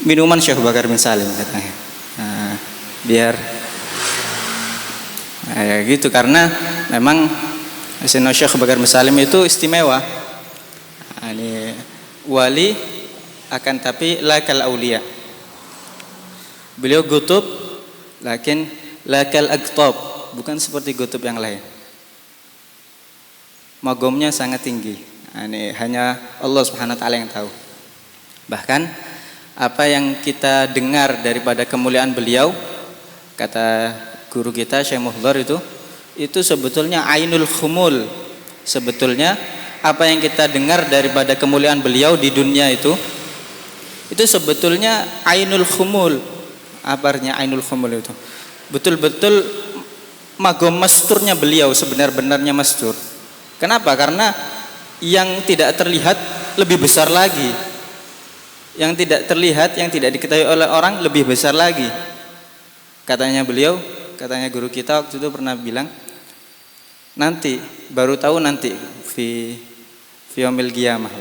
minuman Syekh Bakar bin Salim katanya. Nah, biar ya gitu, karena memang Sayyidina Syekh Bakar bin Salim itu istimewa. Nah, ini wali akan tapi lakal aulia. Beliau gutub lakin lakal aqtab, bukan seperti gutub yang lain. Magomnya sangat tinggi. Nah, ini hanya Allah Subhanahu wa taala yang tahu. Bahkan apa yang kita dengar daripada kemuliaan beliau, kata guru kita Syekh Muhdhar itu sebetulnya ainul khumul. Sebetulnya apa yang kita dengar daripada kemuliaan beliau di dunia itu sebetulnya ainul khumul. Apa artinya ainul khumul itu? Betul-betul magom masturnya beliau, sebenar-benarnya mastur. Kenapa? Karena yang tidak terlihat lebih besar lagi. Yang tidak terlihat, yang tidak diketahui oleh orang lebih besar lagi. Katanya beliau, katanya guru kita waktu itu pernah bilang, nanti baru tahu nanti fi yaumil qiyamah.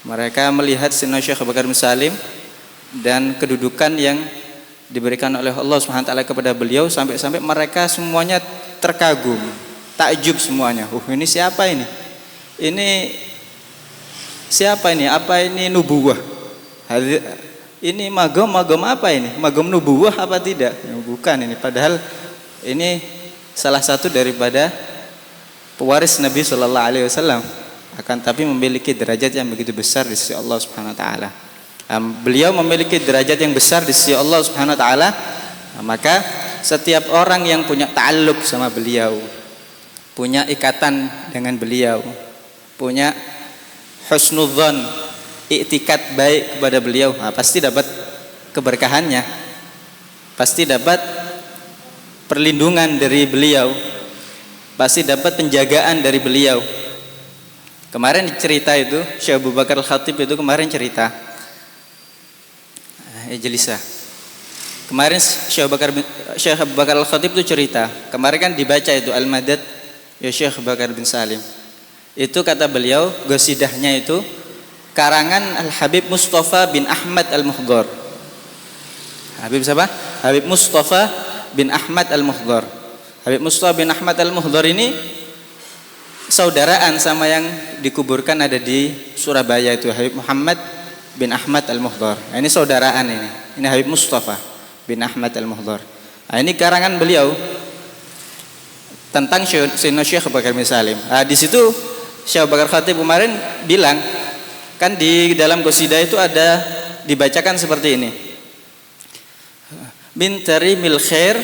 Mereka melihat Sayyidina Syekh Bakar bin Salim dan kedudukan yang diberikan oleh Allah Subhanahu wa taala kepada beliau, sampai-sampai mereka semuanya terkagum, takjub semuanya. Ini siapa ini? Ini siapa ini? Apa ini nubuwah? Ini magom apa ini? Magom nubuwah apa tidak? Bukan ini. Padahal ini salah satu daripada pewaris Nabi Sallallahu Alaihi Wasallam. Akan tapi memiliki derajat yang begitu besar di sisi Allah Subhanahu Wa Taala. Beliau memiliki derajat yang besar di sisi Allah Subhanahu Wa Taala. Maka setiap orang yang punya ta'alluq sama beliau, punya ikatan dengan beliau, punya husnudzon, i'tikad baik kepada beliau, pasti dapat keberkahannya, pasti dapat perlindungan dari beliau, pasti dapat penjagaan dari beliau. Kemarin cerita itu Syekh Abu Bakar Al-Khatib itu kemarin cerita Ijlisah. Kemarin Syekh Abu Bakar Al-Khatib itu cerita. Kemarin kan dibaca itu Al-Madad ya Syekh Bakar bin Salim. Itu kata beliau, gosidahnya itu karangan Al-Habib Mustafa bin Ahmad Al-Muhdhar. Habib siapa? Habib Mustafa bin Ahmad Al-Muhdhar. Habib Mustafa bin Ahmad Al-Muhdhar ini saudaraan sama yang dikuburkan ada di Surabaya itu, Habib Muhammad bin Ahmad Al-Muhdhar. Nah, ini saudaraan ini. Ini Habib Mustafa bin Ahmad Al-Muhdhar. Nah, ini karangan beliau tentang Sayyidina Syekh Bakar bin Salim. Nah, di situ Syekh Bakar Khatib kemarin bilang, kan di dalam qasidah itu ada dibacakan seperti ini. Min tarimil khair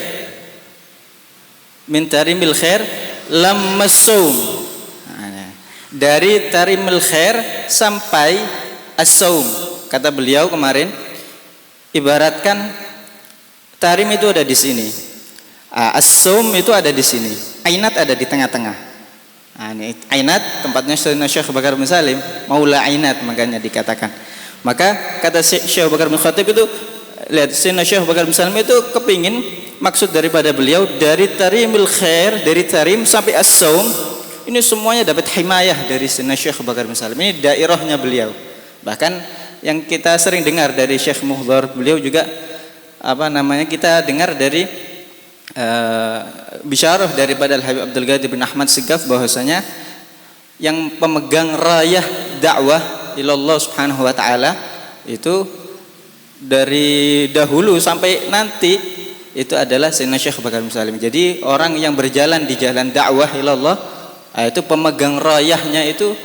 lam masum. Dari tarimil khair sampai as-saum. Kata beliau kemarin, ibaratkan tarim itu ada di sini, as-saum itu ada di sini, ainat ada di tengah-tengah. Ini ainat tempatnya Sayyidina Syekh Bakar bin Salim, maula ainat makanya dikatakan. Maka kata Syekh Bakar bin Khatib itu, lihat Sayyidina Syekh Bakar bin Salim itu kepingin, maksud daripada beliau dari tarimil khair, dari tarim sampai as-saum, ini semuanya dapat himayah dari Sayyidina Syekh Bakar bin Salim. Ini daerahnya beliau. Bahkan yang kita sering dengar dari Syekh Muhdhar, beliau juga kita dengar dari bisyarah daripada Al-Habib Abdul Qadir bin Ahmad Segaf, bahwasanya yang pemegang rayah dakwah ilallah Subhanahu wa taala itu dari dahulu sampai nanti itu adalah Sayyidina Syekh Bakar bin Salim. Jadi orang yang berjalan di jalan dakwah ilallah, itu pemegang rayahnya itu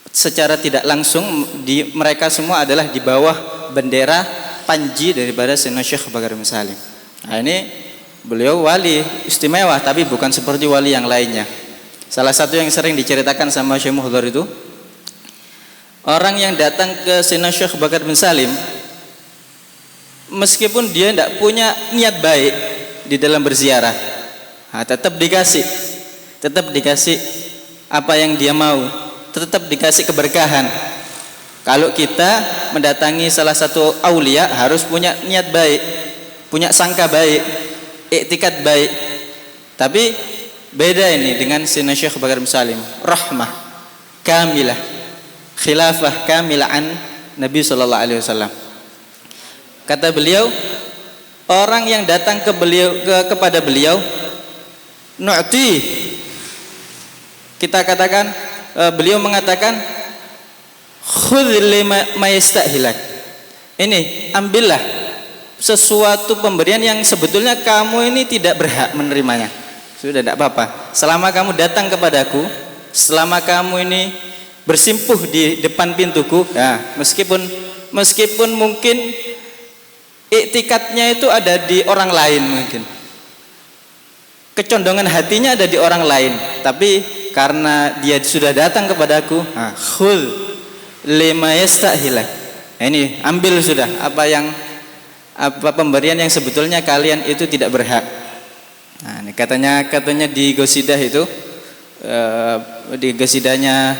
secara tidak langsung mereka semua adalah di bawah bendera panji daripada Sayyidina Syekh Bakar bin Salim. Nah, ini beliau wali istimewa, tapi bukan seperti wali yang lainnya. Salah satu yang sering diceritakan sama Syekh Muhdhar itu, orang yang datang ke Sayyidina Syekh Bakar bin Salim, meskipun dia tidak punya niat baik di dalam berziarah, tetap dikasih apa yang dia mau, tetap dikasih keberkahan. Kalau kita mendatangi salah satu aulia harus punya niat baik, punya sangka baik, i'tikad baik. Tapi beda ini dengan Sayyidina Syekh Bakar bin Salim, rahmah kamilah, khilafah kamilah an Nabi sallallahu alaihi wasallam. Kata beliau, orang yang datang kepada beliau, nu'ti, kita katakan, beliau mengatakan, khudh lima yastahilak. Ini ambillah sesuatu pemberian yang sebetulnya kamu ini tidak berhak menerimanya. Sudah, tidak apa-apa. Selama kamu datang kepadaku, selama kamu ini bersimpuh di depan pintuku, ya, meskipun mungkin iktikadnya itu ada di orang lain, mungkin kecondongan hatinya ada di orang lain, tapi karena dia sudah datang kepadaku, khul lima yastahilak. Ini ambil sudah apa pemberian yang sebetulnya kalian itu tidak berhak. Nah, ini katanya di Qasidah itu, di Qasidahnya,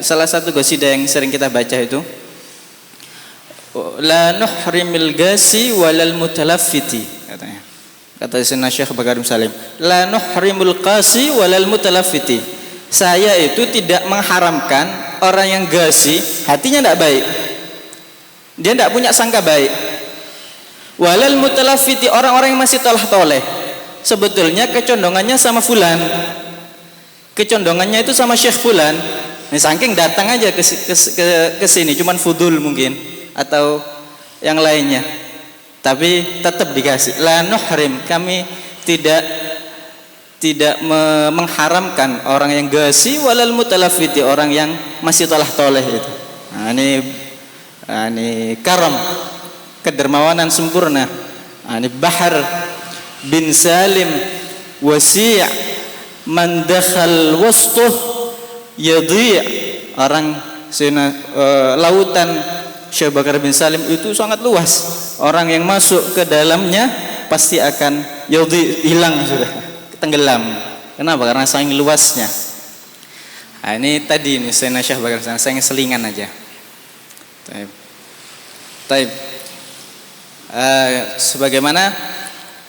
salah satu qasidah yang sering kita baca itu, la nuhrimil gasi walal mutalaffiti, katanya. Kata Syekh Bakar bin Salim, la nuhrimul qasi walal mutalaffiti. Saya itu tidak mengharamkan orang yang gasi, hatinya tidak baik, dia tidak punya sangka baik. Walal mutalaffiti, orang-orang yang masih tolah-toleh, sebetulnya kecondongannya sama fulan, kecondongannya itu sama Syekh fulan. Ini saking datang aja ke sini, cuman fudul mungkin atau yang lainnya, tapi tetap dikasih. La nuhrim, kami tidak mengharamkan orang yang gasi, walal mutalaffiti, orang yang masih tolah-toleh itu. Nah, ini karam, kedermawanan sempurna. Nah, ini Bahar bin Salim wasi' man dakhal wastuh yadhi'. Orang lautan Syekh Bakar bin Salim itu sangat luas. Orang yang masuk ke dalamnya pasti akan yadhi', hilang sudah, tenggelam. Kenapa? Karena saking luasnya. Nah, ini tadi ini Syekh Bakar bin Salim, saya selingan aja. Taib. Sebagaimana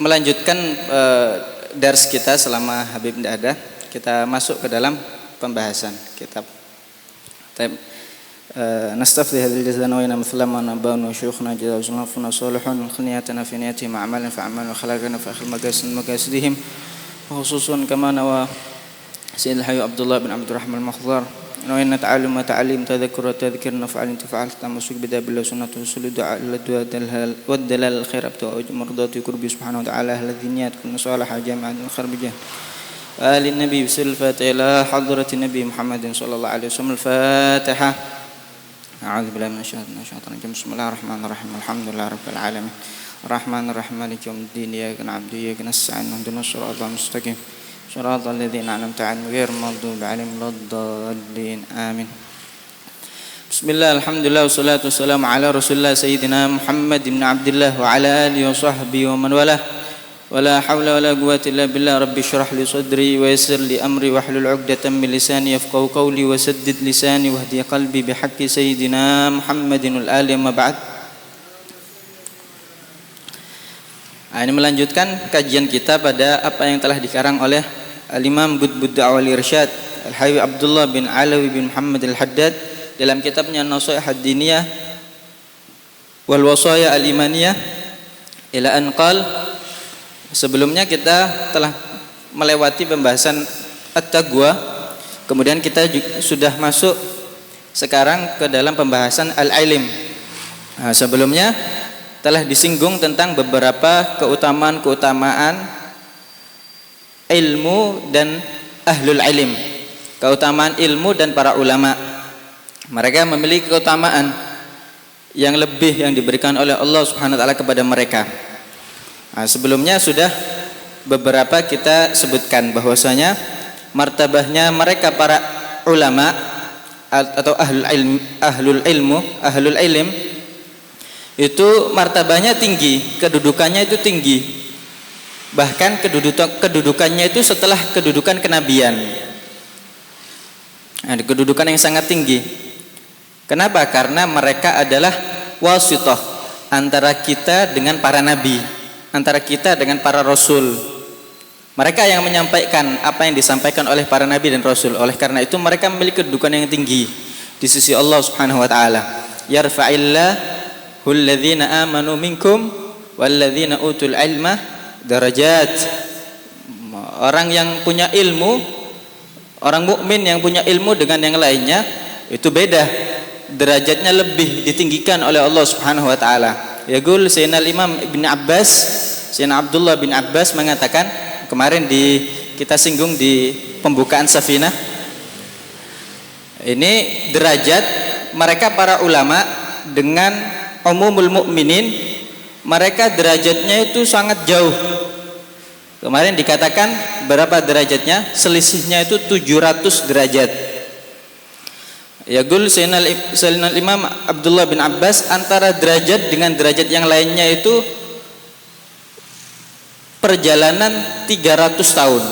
melanjutkan dars kita selama Habib tidak ada, kita masuk ke dalam pembahasan kitab. Taib. نستفدي هذه الجزء وين مثل ما نبأنا شيوخنا جزاهم الله صالحون خنياتنا في نياتهم أعمالنا فأعمالنا وخلاقنا في آخر مقاصدهم وخصوصا كما نوى سيد الحي عبد الله بن عبد الرحمن المخضر وإن تعلم وتعليم تذكر وتذكر نفعل تفعل تمسك بداب الله سنة وسل دعاء والدلال الخير أبتوى مرضات قربي سبحانه وتعالى أهل الدنيات كل صالح جامعة الخير بجاه آل النبي بسر الفاتحة إلى حضرة النبي محمد صلى الله عليه وسلم. الفاتحة. أعوذ بالله من الشيطان الرجيم. بسم الله الرحمن الرحيم. الحمد لله رب العالمين الرحمن الرحيم مالك يوم الدين إياك نعبد وإياك نستعين اهدنا الصراط المستقيم صراط الذين أنعمت عليهم غير المغضوب عليهم ولا الضالين آمين. بسم الله الحمد لله والصلاة والسلام على رسول الله سيدنا محمد بن عبد الله وعلى آله وصحبه ومن والاه ولا حول ولا قوة إلا بالله. رب اشرح لي صدري ويسر لي أمري واحلل عقدة من لساني يفقهوا قولي وسدد لساني واهدي قلبي بحق سيدنا محمد والآل. أما بعد. Ini melanjutkan kajian kita pada apa yang telah dikarang oleh Al-Imam Qutbud Da'wah wal Irsyad Al-Hayy Abdullah bin Alawi bin Muhammad Al-Haddad dalam kitabnya An-Nasaih Ad-Diniyah wal Wasaya Al-Imaniyah ila an qala. Sebelumnya kita telah melewati pembahasan at-taqwa, kemudian kita sudah masuk sekarang ke dalam pembahasan al-ilm. Nah, sebelumnya telah disinggung tentang beberapa keutamaan ilmu dan ahlul ilm, keutamaan ilmu dan para ulama. Mereka memiliki keutamaan yang lebih yang diberikan oleh Allah Subhanahu wa taala kepada mereka. Nah, sebelumnya sudah beberapa kita sebutkan bahwasanya martabahnya mereka para ulama atau ahlul ilm itu martabahnya tinggi, kedudukannya itu tinggi. Bahkan kedudukannya itu setelah kedudukan kenabian. Nah, kedudukan yang sangat tinggi. Kenapa? Karena mereka adalah wasithah antara kita dengan para nabi, antara kita dengan para rasul. Mereka yang menyampaikan apa yang disampaikan oleh para nabi dan rasul. Oleh karena itu mereka memiliki kedudukan yang tinggi di sisi Allah Subhanahu wa taala. Yarfa'illahu ladzina amanu minkum walladzina utul ilma darajat. Orang yang punya ilmu, orang mukmin yang punya ilmu dengan yang lainnya itu beda, derajatnya lebih ditinggikan oleh Allah Subhanahu wa taala. Yaqul Sayyidina Imam Ibn Abbas, Sayyidina Abdullah bin Abbas mengatakan, kemarin kita singgung di pembukaan Safinah, ini derajat mereka para ulama dengan umumul mukminin, mereka derajatnya itu sangat jauh. Kemarin dikatakan berapa derajatnya? Selisihnya itu 700 derajat. Yaqul Sayyidina Imam Abdullah bin Abbas, antara derajat dengan derajat yang lainnya itu perjalanan 300 tahun.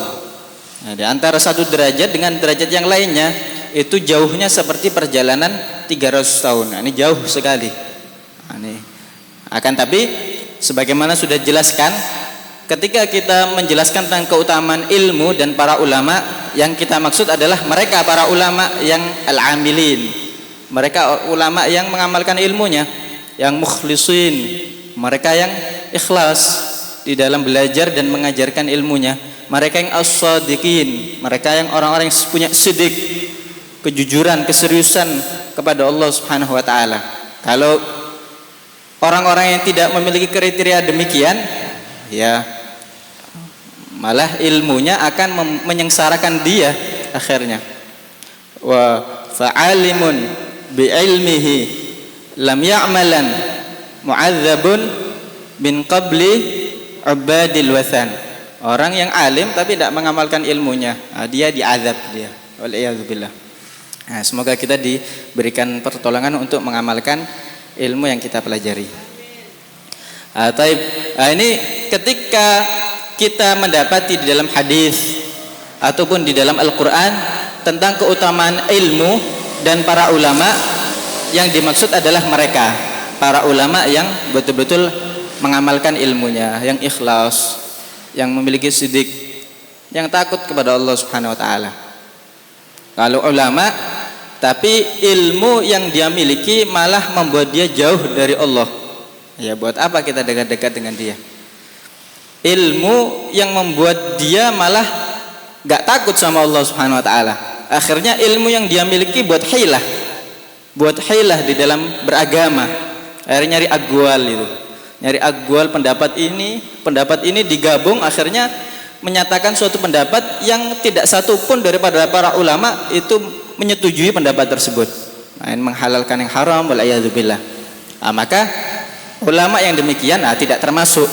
Nah, di antara satu derajat dengan derajat yang lainnya itu jauhnya seperti perjalanan 300 tahun. Nah, ini jauh sekali. Nah, ini. Akan tapi sebagaimana sudah dijelaskan, ketika kita menjelaskan tentang keutamaan ilmu dan para ulama, yang kita maksud adalah mereka para ulama yang al-amilin, mereka ulama yang mengamalkan ilmunya, yang mukhlisin, mereka yang ikhlas di dalam belajar dan mengajarkan ilmunya, mereka yang as-sadiqin, mereka yang orang-orang yang punya sidik, kejujuran, keseriusan kepada Allah Subhanahu wa taala. Kalau orang-orang yang tidak memiliki kriteria demikian, ya malah ilmunya akan menyengsarakan dia akhirnya. Wa fa'alimun bi'ilmihi lam ya'malan mu'adzabun min qabli ubadil wathan. Orang yang alim tapi tidak mengamalkan ilmunya, dia diazab dia. Waliyadzubillah. Nah, semoga kita diberikan pertolongan untuk mengamalkan ilmu yang kita pelajari. Ini ketika kita mendapati di dalam hadis ataupun di dalam Al-Quran tentang keutamaan ilmu dan para ulama, yang dimaksud adalah mereka para ulama yang betul-betul mengamalkan ilmunya, yang ikhlas, yang memiliki sidik, yang takut kepada Allah Subhanahu wa taala. Kalau ulama tapi ilmu yang dia miliki malah membuat dia jauh dari Allah, ya buat apa kita dekat-dekat dengan dia? Ilmu yang membuat dia malah gak takut sama Allah Subhanahu wa taala. Akhirnya ilmu yang dia miliki buat hilah di dalam beragama. Akhirnya nyari agwal itu. Nyari agwal pendapat ini digabung, akhirnya menyatakan suatu pendapat yang tidak satu pun daripada para ulama itu menyetujui pendapat tersebut. Nah, menghalalkan yang haram, wal'iyadzubillah. Maka ulama yang demikian tidak termasuk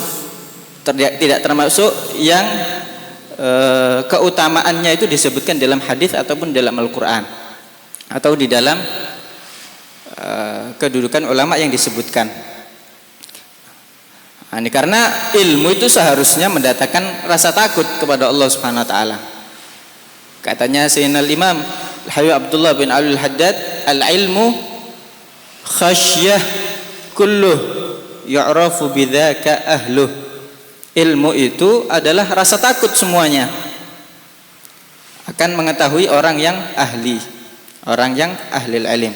yang keutamaannya itu disebutkan dalam hadis ataupun dalam Al-Quran atau di dalam kedudukan ulama yang disebutkan. Ini karena ilmu itu seharusnya mendatangkan rasa takut kepada Allah Subhanahu wa taala. Katanya Sayyidina Imam Al-Habib Abdullah bin Al-Haddad, al-ilmu khasyah kulluh yu'rafu bidzaka ahluh. Ilmu itu adalah rasa takut semuanya, akan mengetahui orang yang ahli, orang yang ahlil ilm.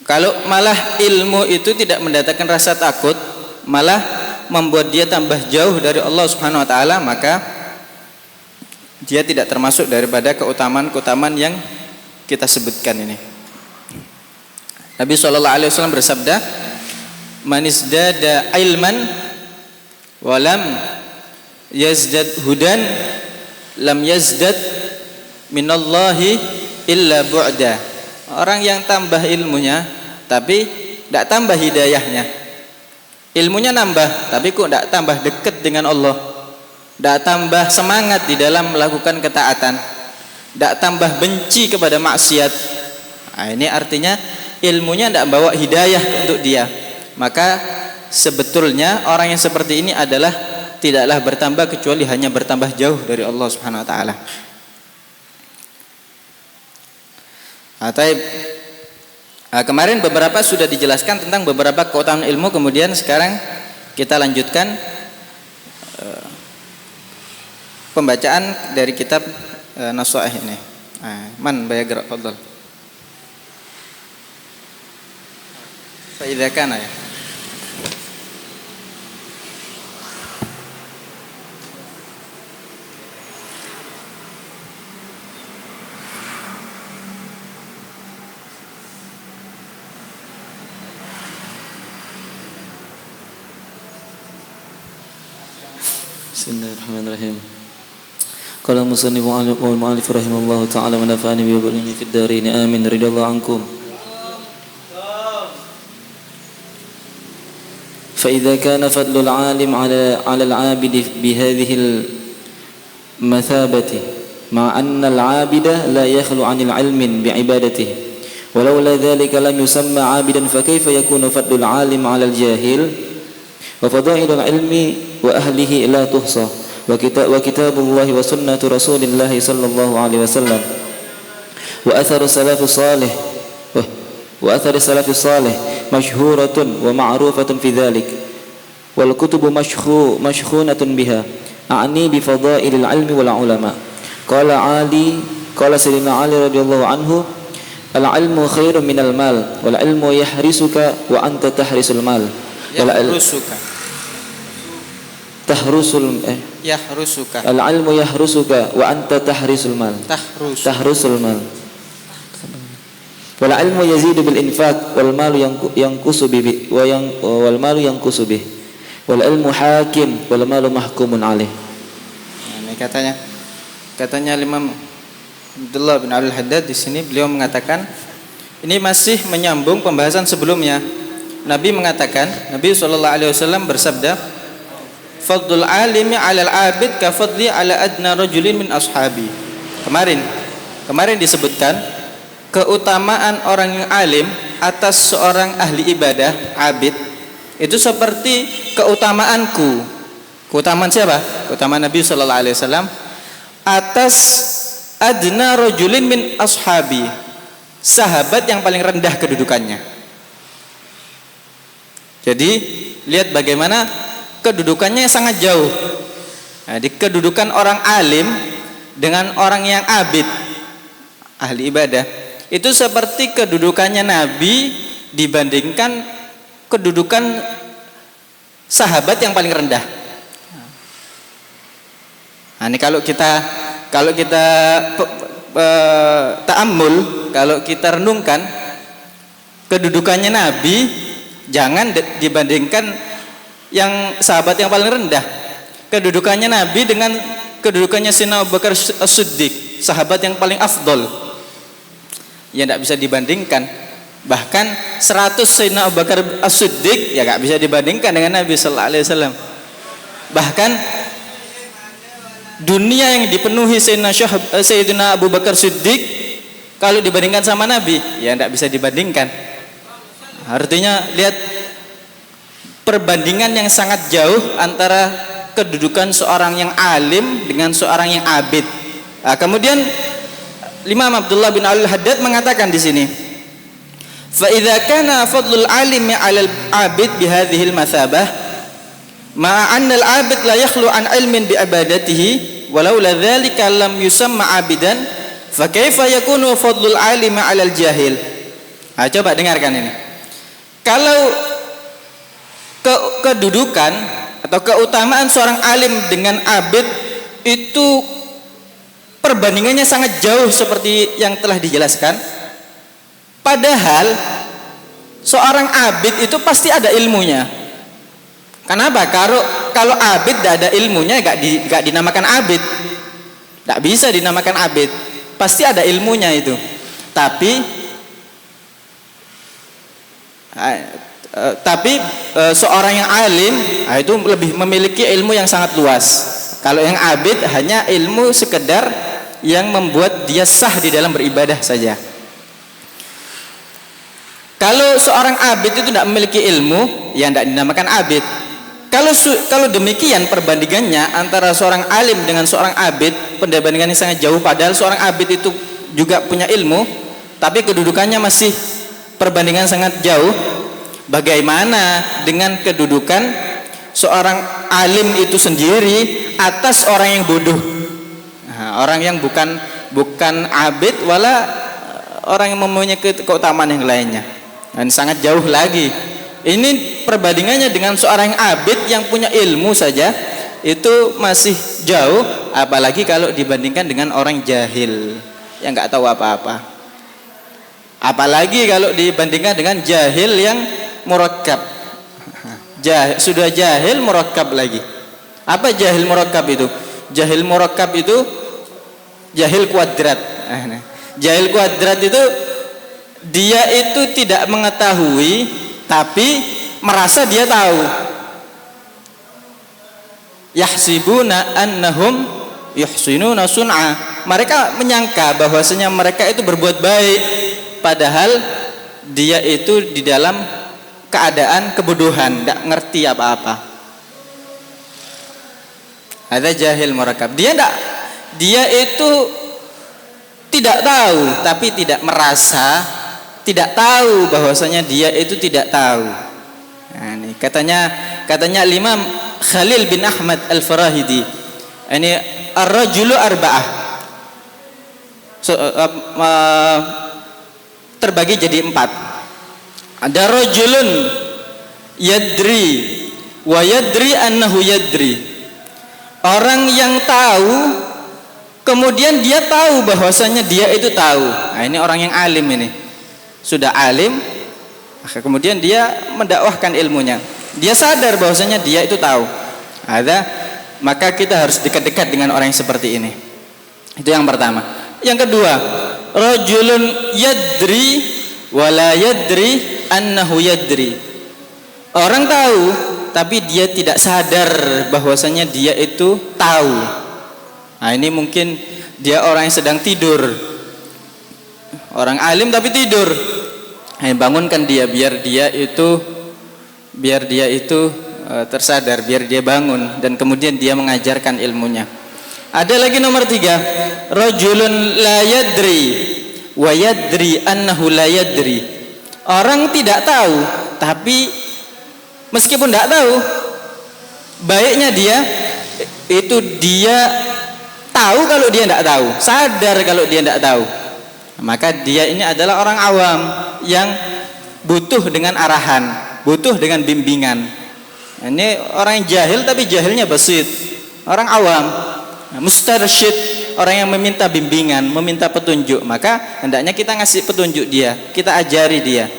Kalau malah ilmu itu tidak mendatangkan rasa takut, malah membuat dia tambah jauh dari Allah Subhanahu wa taala, maka dia tidak termasuk daripada keutamaan-keutamaan yang kita sebutkan ini. Nabi SAW bersabda, "Man izdada ilman walam yazdad hudan lam yazdad minallahi illa bu'da." Orang yang tambah ilmunya tapi tidak tambah hidayahnya, ilmunya nambah tapi kok tidak tambah dekat dengan Allah, tidak tambah semangat di dalam melakukan ketaatan, tidak tambah benci kepada maksiat. Ini artinya ilmunya tidak bawa hidayah untuk dia. Maka sebetulnya orang yang seperti ini adalah tidaklah bertambah kecuali hanya bertambah jauh dari Allah Subhanahu wa taala. Kemarin beberapa sudah dijelaskan tentang beberapa keutamaan ilmu, kemudian sekarang kita lanjutkan pembacaan dari kitab Nasha'ih ini. Man bayagra fadhal. Fa idza kana ya. Bismillahirrahmanirrahim. Qala musannif wal mu'allif rahimahullahu ta'ala wa nafa'ani bi ulumi fid dharain amin radhiyallahu ankum. Fa idza kana fadlul 'alim 'ala 'al-'abid bi hadhihi al-mathabati ma'a anna al-'abida la yakhlu 'anil 'ilmin bi 'ibadatihi walaula dhalika lam yusamma 'abidan fa kayfa yakunu fadlul 'alim 'ala al-jahil wa fadailul 'ilmi wa ahlihi la tuhsa wa kitabullahi wa sunnatu rasulillahi sallallahu alaihi wasallam wa atharu salafus salih mashhuratun wa ma'rufatun fi dhalik wal kutubu mashkhunatun biha a'ni bi fadailil ilmi wal ulama qala sayyidina Ali radhiyallahu anhu al ilmu khairun minal mal wal ilmu yahrisuka wa anta tahrisul mal yahrusuka al-ilmu yahrusuka wa anta tahrisul mal tahrusul mal wal ilmu yazidu bil infaq wal malu yanqusu bihi wal malu yanqusu bihi wal ilmu hakim wal malu mahkumun alaih. Ini katanya Imam Abdullah bin Al-Haddad di sini, beliau mengatakan ini masih menyambung pembahasan sebelumnya. Nabi sallallahu alaihi wasallam bersabda, fadlul alimi 'alal 'abid ka fadli 'ala adna rajulin min ashabi. Kemarin disebutkan keutamaan orang yang alim atas seorang ahli ibadah, abid, itu seperti keutamaanku. Keutamaan siapa? Keutamaan Nabi sallallahu alaihi wasallam atas adna rajulin min ashabi, sahabat yang paling rendah kedudukannya. Jadi lihat bagaimana kedudukannya sangat jauh. Nah, di kedudukan orang alim dengan orang yang abid, ahli ibadah, itu seperti kedudukannya Nabi dibandingkan kedudukan sahabat yang paling rendah. Nah, ini kalau kita ta'ammul, kalau kita renungkan kedudukannya Nabi, jangan dibandingkan yang sahabat yang paling rendah. Kedudukannya Nabi dengan kedudukannya Sayyidina Abu Bakar As-Siddiq, sahabat yang paling afdol, ya tidak bisa dibandingkan. Bahkan 100 Sayyidina Abu Bakar As-Siddiq ya tidak bisa dibandingkan dengan Nabi sallallahu alaihi wasallam. Bahkan dunia yang dipenuhi Sayyidina Abu Bakar Siddiq kalau dibandingkan sama Nabi ya tidak bisa dibandingkan. Artinya lihat perbandingan yang sangat jauh antara kedudukan seorang yang alim dengan seorang yang abid. Nah, kemudian Imam Abdullah bin Al-Haddad mengatakan di sini, fa idza kana fadlul alimi 'alal 'abid bi hadhihi al-mathabah ma'a anna al-'abid la yakhlu an ilmin bi ibadatihi walau la dzalika lam yusamma 'abidan fa kaifa yakunu fadlul alimi 'alal jahil. Nah, coba dengarkan ini. Kalau kedudukan atau keutamaan seorang alim dengan abid itu perbandingannya sangat jauh seperti yang telah dijelaskan, padahal seorang abid itu pasti ada ilmunya. Kenapa? Kalau abid tidak ada ilmunya gak dinamakan abid, tidak bisa dinamakan abid, pasti ada ilmunya itu. Tapi seorang yang alim itu lebih memiliki ilmu yang sangat luas. Kalau yang abid hanya ilmu sekedar yang membuat dia sah di dalam beribadah saja. Kalau seorang abid itu tidak memiliki ilmu, ya tidak dinamakan abid. Kalau demikian perbandingannya antara seorang alim dengan seorang abid, perbandingannya sangat jauh, padahal seorang abid itu juga punya ilmu, tapi kedudukannya masih perbandingan sangat jauh. Bagaimana dengan kedudukan seorang alim itu sendiri atas orang yang bodoh, orang yang bukan abid, wala orang yang mempunyai keutamaan yang lainnya, dan sangat jauh lagi. Ini perbandingannya dengan seorang yang abid yang punya ilmu saja itu masih jauh, apalagi kalau dibandingkan dengan orang jahil yang nggak tahu apa-apa. Apalagi kalau dibandingkan dengan jahil yang murakkab. Sudah jahil murakkab lagi. Apa jahil murakkab itu? Jahil murakkab itu jahil kuadrat. Jahil kuadrat itu dia itu tidak mengetahui tapi merasa dia tahu. Yahsibuna annahum yuhsinuna sun'a. Mereka menyangka bahwasanya mereka itu berbuat baik, padahal dia itu di dalam keadaan kebodohan, tidak ngerti apa-apa. Ada jahil murakkab. Dia itu tidak tahu tapi tidak merasa, tidak tahu bahwasanya dia itu tidak tahu. Nah, ini katanya Imam Khalil bin Ahmad Al-Farahidi, ini ar-rajulu arba'ah, terbagi jadi 4. Ada rajulun yadri wa yadri annahu yadri, orang yang tahu kemudian dia tahu bahwasanya dia itu tahu. Nah, ini orang yang alim, ini sudah alim, kemudian dia mendakwahkan ilmunya, dia sadar bahwasanya dia itu tahu. Maka kita harus dekat-dekat dengan orang yang seperti ini. Itu yang pertama. Yang kedua, rajulun yadri wa la yadri annahu yadri, orang tahu tapi dia tidak sadar bahwasanya dia itu tahu. Nah, ini mungkin dia orang yang sedang tidur, orang alim tapi tidur. Bangunkan dia biar dia itu tersadar, biar dia bangun dan kemudian dia mengajarkan ilmunya. Ada lagi nomor 3, rajulun la yadri wa yadri annahu la yadri, orang tidak tahu tapi meskipun tidak tahu, baiknya dia tahu kalau dia tidak tahu, sadar kalau dia tidak tahu. Maka dia ini adalah orang awam yang butuh dengan arahan, butuh dengan bimbingan. Ini orang yang jahil tapi jahilnya basit, orang awam. Mustarsyid, orang yang meminta bimbingan, meminta petunjuk. Maka hendaknya kita ngasih petunjuk dia, kita ajari dia.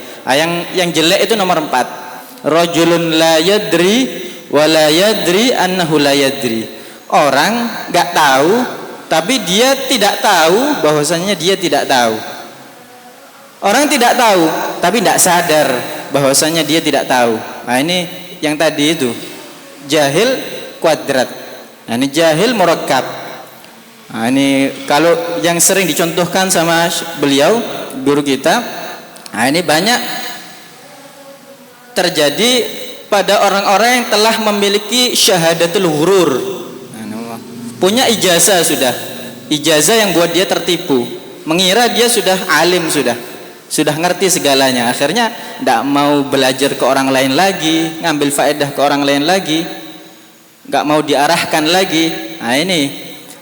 Yang jelek itu nomor 4, rajulun la yadri wa la yadri annahu la yadri, orang enggak tahu tapi dia tidak tahu bahwasanya dia tidak tahu. Orang tidak tahu tapi tidak sadar bahwasanya dia tidak tahu. Nah, ini yang tadi itu jahil kuadrat. Nah, ini jahil murakkab. Nah, ini kalau yang sering dicontohkan sama beliau, guru kita. Nah, ini banyak terjadi pada orang-orang yang telah memiliki syahadatul ghurur, punya ijazah, ijazah yang buat dia tertipu, mengira dia sudah alim, sudah ngerti segalanya, akhirnya tidak mau belajar ke orang lain lagi, ngambil faedah ke orang lain lagi, nggak mau diarahkan lagi. Nah, ini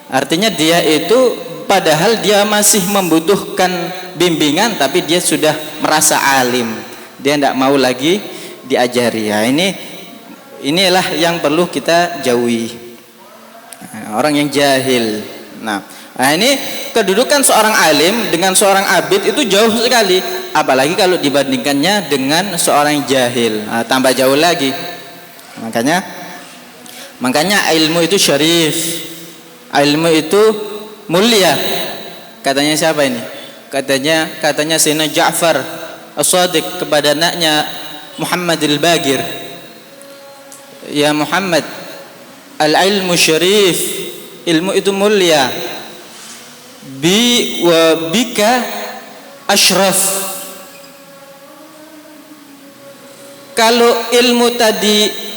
artinya dia itu padahal dia masih membutuhkan bimbingan tapi dia sudah merasa alim, dia tidak mau lagi diajari. Ya, inilah yang perlu kita jauhi, orang yang jahil. Nah, ini kedudukan seorang alim dengan seorang abid itu jauh sekali, apalagi kalau dibandingkannya dengan seorang yang jahil. Nah, tambah jauh lagi. Makanya ilmu itu syarif, ilmu itu mulia. Katanya siapa ini? Katanya Sayyidina Ja'far As-Shadiq kepada anaknya Muhammad al-Bagir, ya Muhammad, al-ilmu syarif, ilmu itu mulia, bi wa bika ashraf. Kalau ilmu tadi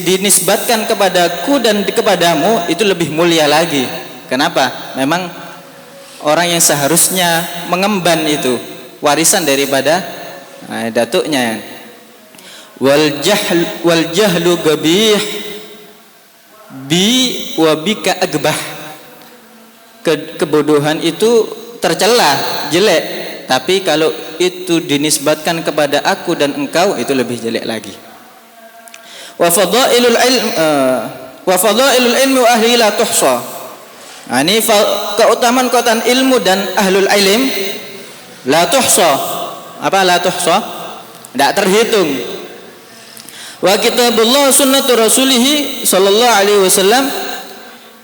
dinisbatkan kepadaku dan kepadamu, itu lebih mulia lagi. Kenapa? Memang orang yang seharusnya mengemban itu warisan daripada datuknya. Wal jahlu gabih bi wa bika agbah. Kebodohan itu tercela, jelek, tapi kalau itu dinisbatkan kepada aku dan engkau, itu lebih jelek lagi. Wa fadailul ilmi wa ahli la tuhsa. Nah, ini keutamaan ilmu dan ahlul ilm la tuhsa. Apa la tuhsa? Tidak terhitung. Wa kitabullah sunnatu rasulih sallallahu alaihi wasallam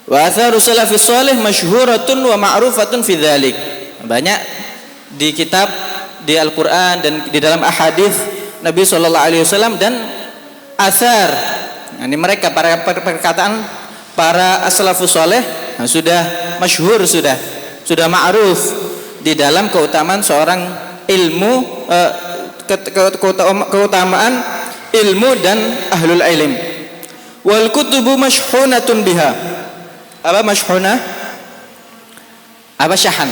wa atharu salafis salih masyhuratun wa ma'rufatun fi dzalik. Banyak di kitab, di Al-Qur'an dan di dalam ahadits Nabi sallallahu alaihi wasallam dan asar. Ini mereka para perkataan para as-salafus salih sudah masyhur, sudah ma'ruf di dalam keutamaan seorang ilmu, keutamaan ilmu dan ahlul ilm. Wal kutubu masyhunatun biha. Apa masyhunah? Apa syahan?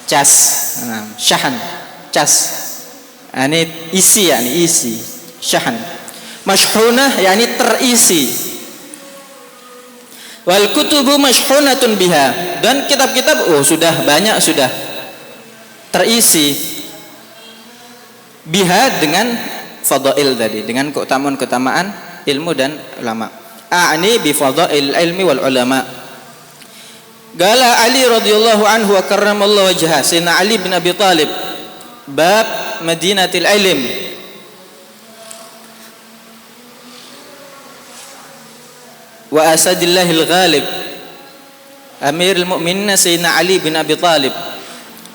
Cas. Nah, syahan, cas. Ini isi, yani isi. Syahan. Masyhunah yani terisi. Wal kutubu masyhunatun biha, dan kitab-kitab sudah banyak, sudah terisi biha dengan fadail tadi, dengan keutamaan-keutamaan ilmu dan ulama. A'ni bi fadail ilmi wal ulama. Qala Ali radhiyallahu anhu wa karramallahu wajhah, Sayyidina Ali bin Abi Thalib, bab Madinatil Ilm. Wa asadillahil ghalib, Amirul Mukminin Sayyidina Ali bin Abi Thalib,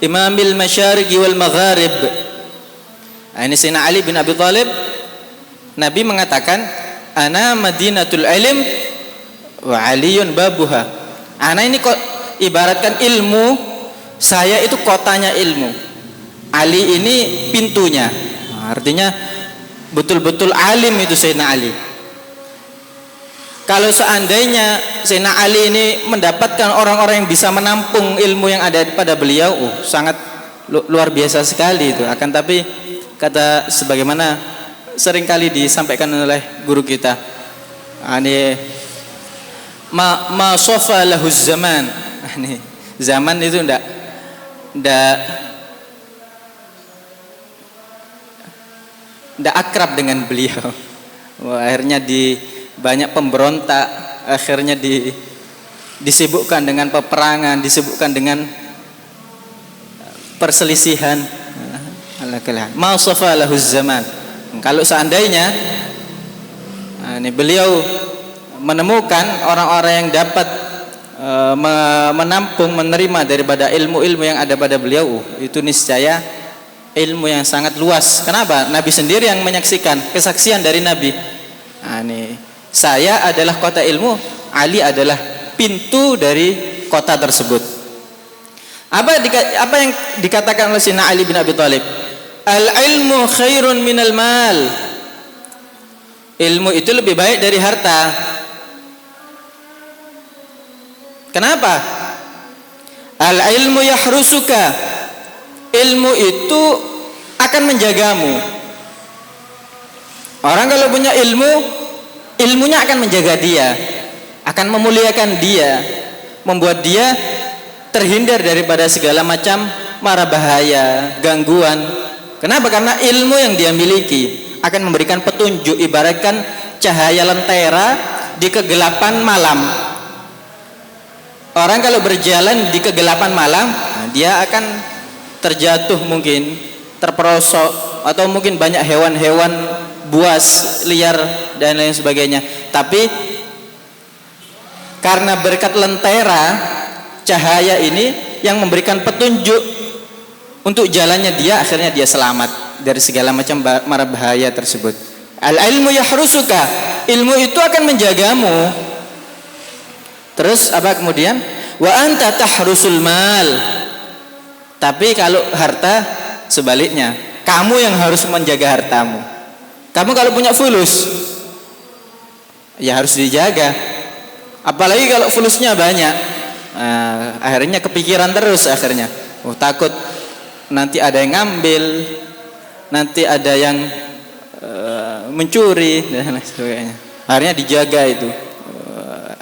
Imamil Masyariqi wal Magharib. Ini Sayyidina Ali bin Abi Thalib, Nabi mengatakan, ana Madinatul Ilm wa Aliyun babuha. Ana ini kok ibaratkan ilmu, saya itu kotanya ilmu, Ali ini pintunya. Artinya betul-betul alim itu Sayyidina Ali. Kalau seandainya Sayyidina Ali ini mendapatkan orang-orang yang bisa menampung ilmu yang ada pada beliau, sangat luar biasa sekali itu. Akan tapi kata sebagaimana seringkali disampaikan oleh guru kita, ini ma sofa lahuz zaman. Ini zaman itu ndak akrab dengan beliau. Akhirnya banyak pemberontak, akhirnya disibukkan dengan peperangan, disibukkan dengan perselisihan. Ma safa lahuz zaman. Kalau seandainya ini beliau menemukan orang-orang yang dapat menampung, menerima daripada ilmu-ilmu yang ada pada beliau, itu niscaya ilmu yang sangat luas. Kenapa? Nabi sendiri yang menyaksikan, kesaksian dari Nabi. Ini saya adalah kota ilmu, Ali adalah pintu dari kota tersebut. Apa yang dikatakan oleh Sayyidina Ali bin Abi Thalib? Al-ilmu khairun minal mal. Ilmu itu lebih baik dari harta. Kenapa? Al-ilmu yahrusuka. Ilmu itu akan menjagamu. Orang kalau punya ilmu, ilmunya akan menjaga dia, akan memuliakan dia, membuat dia terhindar daripada segala macam mara bahaya, gangguan. Kenapa? Karena ilmu yang dia miliki akan memberikan petunjuk, ibaratkan cahaya lentera di kegelapan malam. Orang kalau berjalan di kegelapan malam, dia akan terjatuh, mungkin terperosok, atau mungkin banyak hewan-hewan buas liar dan lain sebagainya. Tapi karena berkat lentera cahaya ini yang memberikan petunjuk untuk jalannya dia, akhirnya dia selamat dari segala macam mara bahaya tersebut. Al-ilmu yahrusuka, ilmu itu akan menjagamu. Terus apa kemudian? Wa anta tahrusul mal. Tapi kalau harta sebaliknya, kamu yang harus menjaga hartamu. Kamu kalau punya fulus, ya harus dijaga. Apalagi kalau fulusnya banyak, akhirnya kepikiran terus akhirnya. Takut nanti ada yang ngambil, nanti ada yang mencuri dan lain sebagainya. Akhirnya dijaga itu.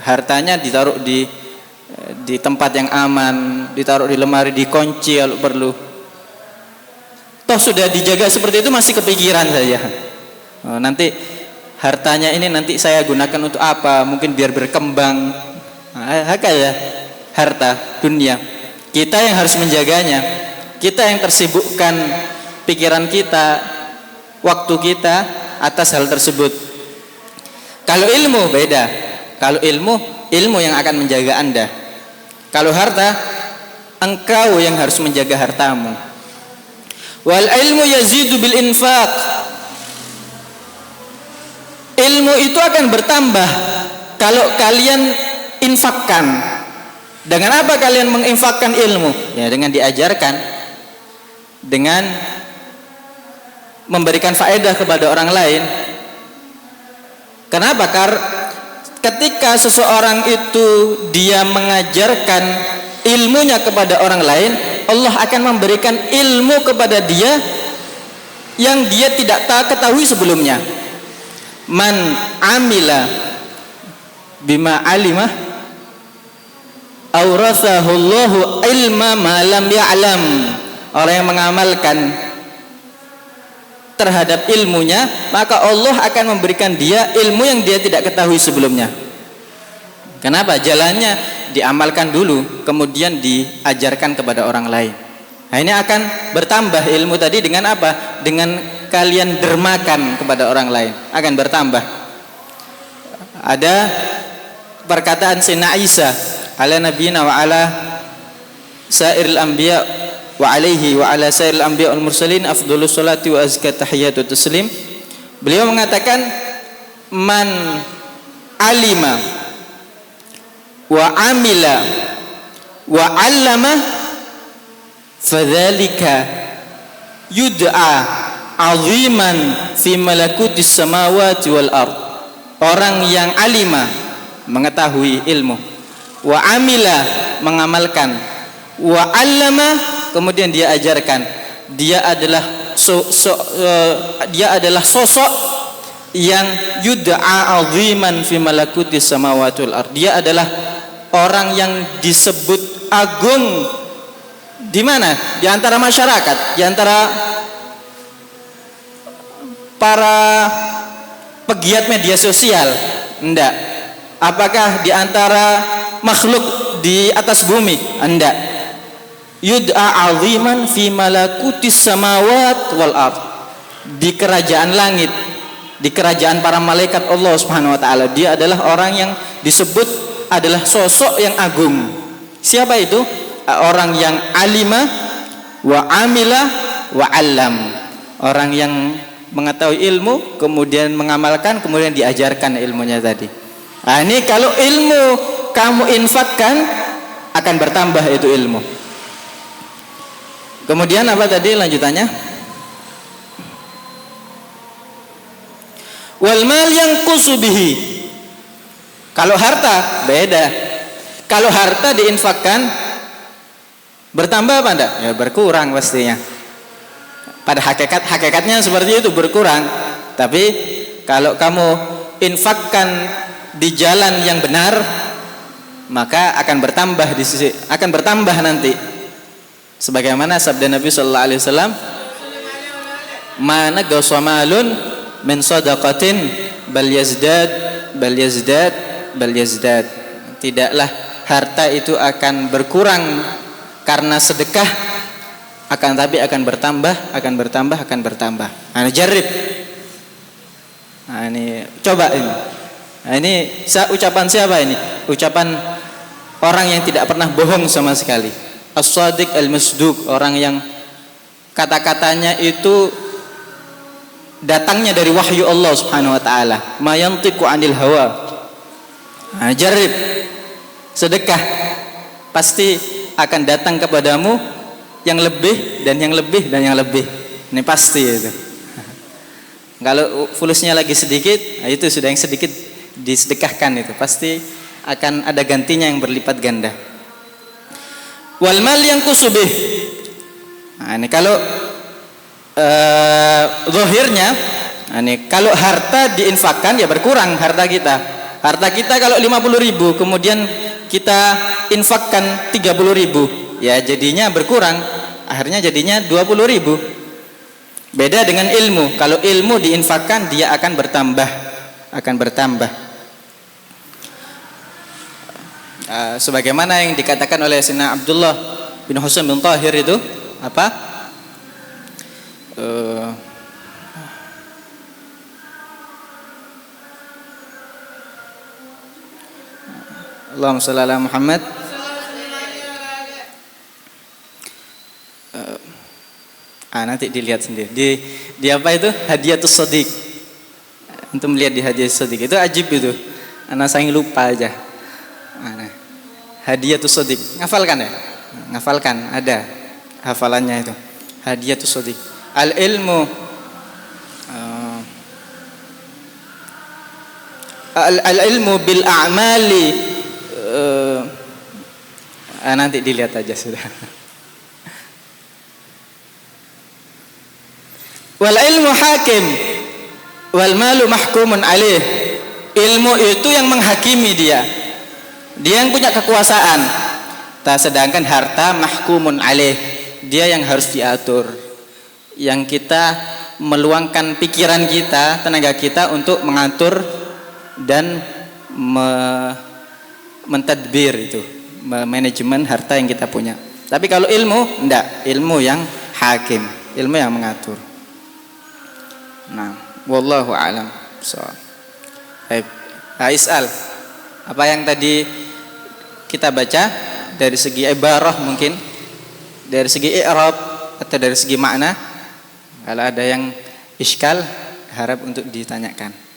Hartanya ditaruh di tempat yang aman, ditaruh di lemari, dikunci kalau perlu. Toh sudah dijaga seperti itu masih kepikiran saja. Nanti hartanya ini nanti saya gunakan untuk apa? Mungkin biar berkembang. Ya, harta dunia. Kita yang harus menjaganya. Kita yang tersibukkan pikiran kita, waktu kita atas hal tersebut. Kalau ilmu beda. Kalau ilmu yang akan menjaga Anda. Kalau harta, engkau yang harus menjaga hartamu. Wal ilmu yazidu bil infaq. Ilmu itu akan bertambah kalau kalian infakkan. Dengan apa kalian menginfakkan ilmu? Ya, dengan diajarkan, dengan memberikan faedah kepada orang lain. Kenapa? Karena ketika seseorang itu dia mengajarkan ilmunya kepada orang lain, Allah akan memberikan ilmu kepada dia yang dia tidak ketahui sebelumnya. Man amila bima alimah awrathahullahu ilma ma lam ya'lam. Orang yang mengamalkan terhadap ilmunya, maka Allah akan memberikan dia ilmu yang dia tidak ketahui sebelumnya. Kenapa? Jalannya diamalkan dulu, kemudian diajarkan kepada orang lain. Nah, ini akan bertambah ilmu tadi dengan apa? Dengan kalian dermakan kepada orang lain, akan bertambah. Ada perkataan Sayyidina Isa ala nabiyina wa ala sairil anbiya wa alaihi wa ala sairil anbiya wal mursalin afdhalus salati wa azka tahiyatu taslim. Beliau mengatakan, man alima wa amila wa 'allama fadzalika yud'a 'aziman fi malakutis samawati wal ard. Orang yang alima, mengetahui ilmu, wa amila, mengamalkan, wa 'allama, kemudian dia ajarkan, dia adalah sosok yang yud'a 'aziman fi malakutis samawati wal ard. Dia adalah orang yang disebut agung di mana? Di antara masyarakat, di antara para pegiat media sosial. Enggak. Apakah di antara makhluk di atas bumi? Enggak. Yud'a 'aziman fi malakutis samawat wal ard. Di kerajaan langit, di kerajaan para malaikat Allah Subhanahu wa taala, dia adalah orang yang disebut adalah sosok yang agung. Siapa itu? Orang yang alima wa amila wa 'allam. Orang yang mengetahui ilmu, kemudian mengamalkan, kemudian diajarkan ilmunya tadi. Nah, ini kalau ilmu kamu infakkan, akan bertambah itu ilmu. Kemudian apa tadi lanjutannya? Wal mal yanqusu bihi. Kalau harta beda. Kalau harta diinfakkan, bertambah apa enggak? Ya berkurang pastinya. Pada hakikatnya seperti itu, berkurang. Tapi kalau kamu infakkan di jalan yang benar, maka akan bertambah di sisi, akan bertambah nanti. Sebagaimana sabda Nabi sallallahu alaihi wasallam, "Ma naqasa malun min shadaqatin bal yazdad bal yazdad bal yazdad." Tidaklah harta itu akan berkurang karena sedekah, akan tapi akan bertambah, akan bertambah, akan bertambah. Nah, jarib. Nah, ini coba ini. Nah, ini ucapan siapa ini? Ucapan orang yang tidak pernah bohong sama sekali. As-Shadiq al-Masduq, orang yang kata-katanya itu datangnya dari wahyu Allah Subhanahu wa taala. Ma yantiqu 'anil hawa. Nah, jarib. Sedekah pasti akan datang kepadamu yang lebih dan yang lebih dan yang lebih. Ini pasti itu. Kalau fulusnya lagi sedikit, nah itu sudah yang sedikit disedekahkan, itu pasti akan ada gantinya yang berlipat ganda. Wal mal yanqusu bih. Nah, ini kalau zahirnya, nah ini kalau harta diinfakkan ya berkurang harta kita. Harta kita kalau 50.000 kemudian kita infakkan 30.000, ya jadinya berkurang, akhirnya jadinya 20.000. Beda dengan ilmu. Kalau ilmu diinfakkan dia akan bertambah, sebagaimana yang dikatakan oleh Sayyidina Abdullah bin Husain bin Tahir itu apa? Allahumma shalli ala Muhammad. Nanti dilihat sendiri di apa itu, Hadiyatus Shadiq. Untuk melihat di Hadiyatus Shadiq itu ajib itu. Anak saya lupa aja. Hadiyatus Shadiq. Ngafalkan ya? Ngafalkan, ada hafalannya itu. Hadiyatus Shadiq. Al ilmu al ilmu bil a'mali. Nanti dilihat aja sudah. Wal ilmu hakim wal malu mahkumun alaih. Ilmu itu yang menghakimi dia yang punya kekuasaan. Sedangkan harta mahkumun alaih, dia yang harus diatur, yang kita meluangkan pikiran kita, tenaga kita untuk mengatur dan mentadbir itu, manajemen harta yang kita punya. Tapi kalau ilmu enggak, ilmu yang hakim, ilmu yang mengatur. Nah, wallahu a'lam. Baik. Is'al. Apa yang tadi kita baca dari segi ibarah, mungkin dari segi i'rab atau dari segi makna, kalau ada yang iskal harap untuk ditanyakan.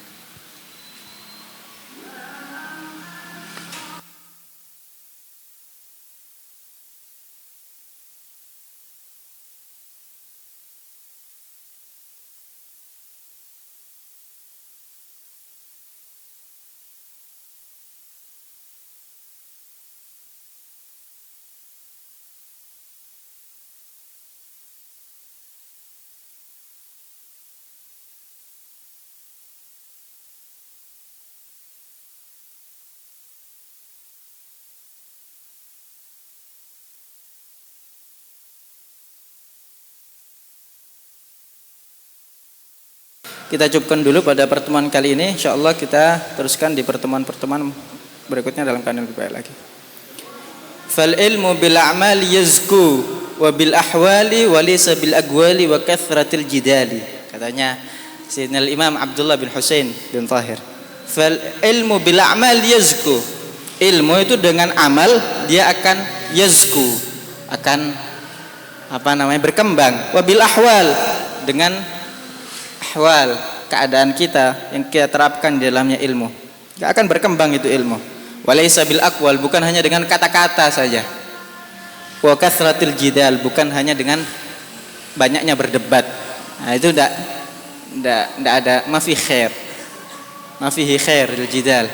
Kita cukupkan dulu pada pertemuan kali ini. InsyaAllah kita teruskan di pertemuan-pertemuan berikutnya dalam keadaan lebih baik lagi. Fal ilmu bil a'mali yazku wa bil ahwali wa laysa bil aqwali wa kathratil jidali. Katanya Sayyidina Imam Abdullah bin Husain bin Tahir. Fal ilmu bil a'mali yazku. Ilmu itu dengan amal dia akan yazku, akan berkembang. Wa bil ahwal, dengan ahwal, keadaan kita yang kita terapkan di dalamnya ilmu, gak akan berkembang itu ilmu. Walaysa bil aqwal, bukan hanya dengan kata-kata saja. Wa kathratil jidal, bukan hanya dengan banyaknya berdebat. Nah, itu ndak ada mafi khair. Mafihi khairil jidal.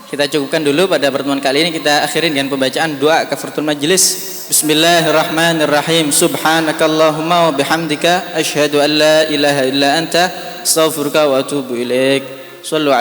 Kita cukupkan dulu pada pertemuan kali ini. Kita akhirin dengan pembacaan doa kafaratul majlis. Bismillahirrahmanirrahim. Subhanakallahumma wa bihamdika asyhadu an la ilaha illa anta astaghfiruka wa atubu ilaik. Shallu